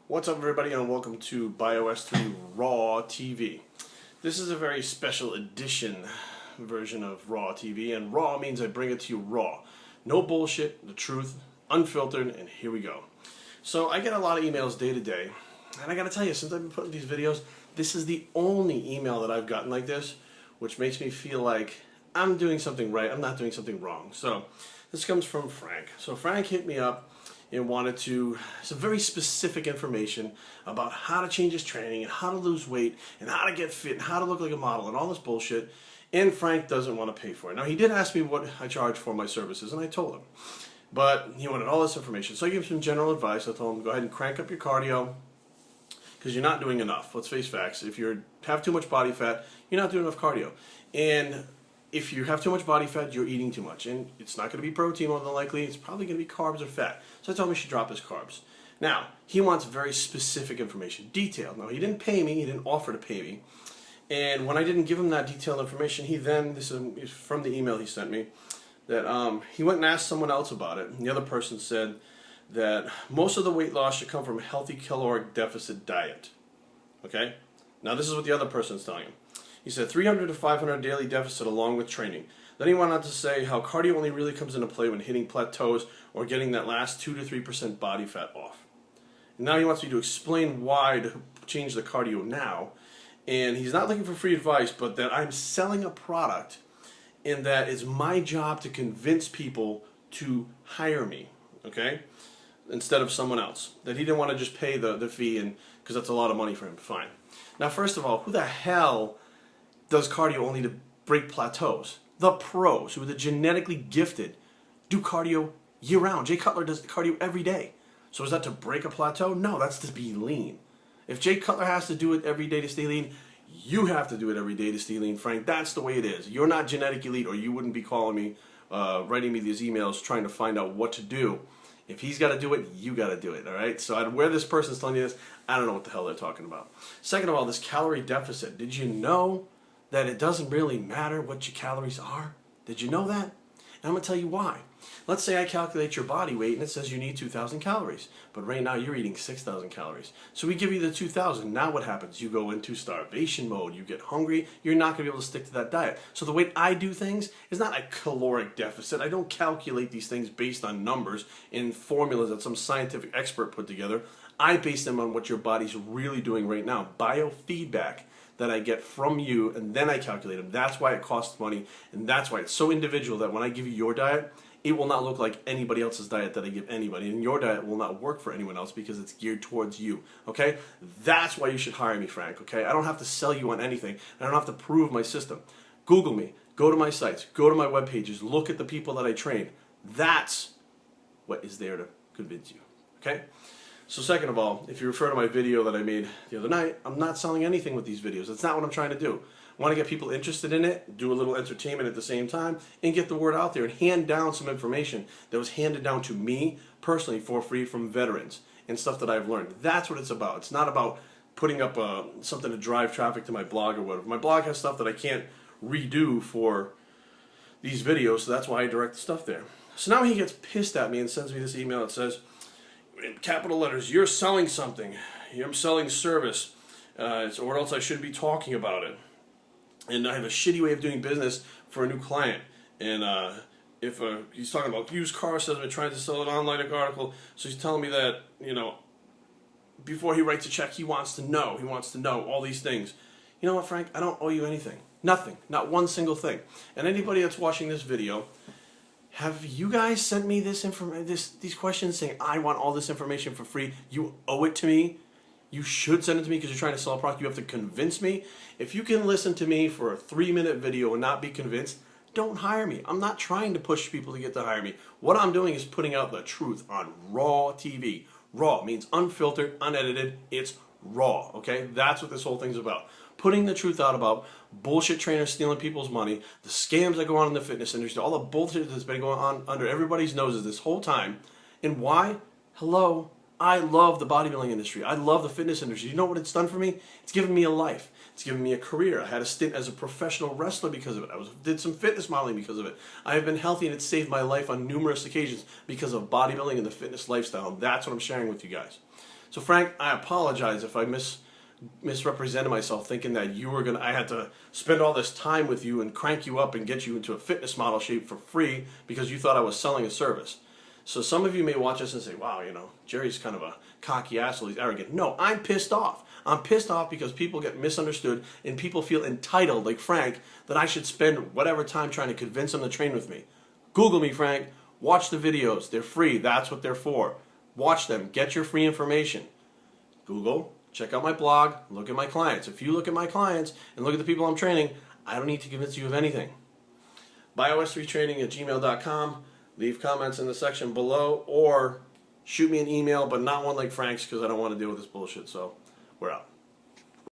What's up, everybody, and welcome to BIos3 Raw TV. This is a very special edition version of Raw TV, and Raw means I bring it to you raw. No bullshit, the truth, unfiltered, and here we go. So I get a lot of emails day to day, and I gotta tell you, since I've been putting these videos, this is the only email that I've gotten like this, which makes me feel like I'm doing something right, I'm not doing something wrong. So this comes from Frank. So Frank hit me up and wanted some very specific information about how to change his training and how to lose weight and how to get fit and how to look like a model and all this bullshit. And Frank doesn't want to pay for it. Now, he did ask me what I charge for my services, and I told him. But he wanted all this information. So I gave him some general advice. I told him, go ahead and crank up your cardio because you're not doing enough. Let's face facts. If you have too much body fat, you're not doing enough cardio. And if you have too much body fat, you're eating too much. And it's not going to be protein more than likely. It's probably going to be carbs or fat. So I told him he should drop his carbs. Now, he wants very specific information, detailed. Now, he didn't pay me. He didn't offer to pay me. And when I didn't give him that detailed information, he then, this is from the email he sent me, that he went and asked someone else about it. And the other person said that most of the weight loss should come from a healthy caloric deficit diet. Okay? Now, this is what the other person is telling him. He said 300 to 500 daily deficit along with training. Then he went on to say how cardio only really comes into play when hitting plateaus or getting that last 2 to 3% body fat off. And now he wants me to explain why to change the cardio now. And he's not looking for free advice, but that I'm selling a product and that it's my job to convince people to hire me, okay, instead of someone else. That he didn't want to just pay the fee and because that's a lot of money for him. Fine. Now, first of all, who the hell does cardio only to break plateaus? The pros, who are the genetically gifted, do cardio year-round. Jay Cutler does cardio every day. So is that to break a plateau? No, that's to be lean. If Jay Cutler has to do it every day to stay lean, you have to do it every day to stay lean, Frank. That's the way it is. You're not genetic elite, or you wouldn't be calling me, writing me these emails trying to find out what to do. If he's got to do it, you got to do it, all right? So where this person's telling you this, I don't know what the hell they're talking about. Second of all, this calorie deficit. Did you know that it doesn't really matter what your calories are? Did you know that? And I'm going to tell you why. Let's say I calculate your body weight and it says you need 2,000 calories. But right now you're eating 6,000 calories. So we give you the 2,000. Now what happens? You go into starvation mode. You get hungry. You're not going to be able to stick to that diet. So the way I do things is not a caloric deficit. I don't calculate these things based on numbers and formulas that some scientific expert put together. I base them on what your body's really doing right now. Biofeedback that I get from you, and then I calculate them. That's why it costs money, and that's why it's so individual that when I give you your diet, it will not look like anybody else's diet that I give anybody, and your diet will not work for anyone else because it's geared towards you, okay? That's why you should hire me, Frank, okay? I don't have to sell you on anything. I don't have to prove my system. Google me. Go to my sites. Go to my web pages. Look at the people that I train. That's what is there to convince you, okay? So second of all, if you refer to my video that I made the other night, I'm not selling anything with these videos. That's not what I'm trying to do. I want to get people interested in it, do a little entertainment at the same time, and get the word out there and hand down some information that was handed down to me personally for free from veterans and stuff that I've learned. That's what it's about. It's not about putting up something to drive traffic to my blog or whatever. My blog has stuff that I can't redo for these videos, so that's why I direct the stuff there. So now he gets pissed at me and sends me this email that says, in capital letters, you're selling something. I'm selling service, or else I shouldn't be talking about it. And I have a shitty way of doing business for a new client. And if he's talking about used car salesman trying to sell an online article, so he's telling me that, you know, before he writes a check, he wants to know. He wants to know all these things. You know what, Frank? I don't owe you anything. Nothing. Not one single thing. And anybody that's watching this video, have you guys sent me these questions saying I want all this information for free? You owe it to me. You should send it to me because you're trying to sell a product. You have to convince me. If you can listen to me for a 3-minute video and not be convinced, don't hire me. I'm not trying to push people to get to hire me. What I'm doing is putting out the truth on Raw TV. Raw means unfiltered, unedited. It's raw, okay? That's what this whole thing's about. Putting the truth out about bullshit trainers stealing people's money, the scams that go on in the fitness industry, all the bullshit that's been going on under everybody's noses this whole time. And why? Hello? I love the bodybuilding industry. I love the fitness industry. You know what it's done for me? It's given me a life. It's given me a career. I had a stint as a professional wrestler because of it. Did some fitness modeling because of it. I have been healthy and it's saved my life on numerous occasions because of bodybuilding and the fitness lifestyle. That's what I'm sharing with you guys. So Frank, I apologize if I misrepresented myself, thinking that I had to spend all this time with you and crank you up and get you into a fitness model shape for free because you thought I was selling a service. So some of you may watch this and say, wow, Jerry's kind of a cocky asshole, he's arrogant. No, I'm pissed off. I'm pissed off because people get misunderstood and people feel entitled, like Frank, that I should spend whatever time trying to convince them to train with me. Google me, Frank. Watch the videos. They're free. That's what they're for. Watch them. Get your free information. Google. Check out my blog. Look at my clients. If you look at my clients and look at the people I'm training, I don't need to convince you of anything. BIos3training@gmail.com. Leave comments in the section below or shoot me an email, but not one like Frank's because I don't want to deal with this bullshit. So we're out.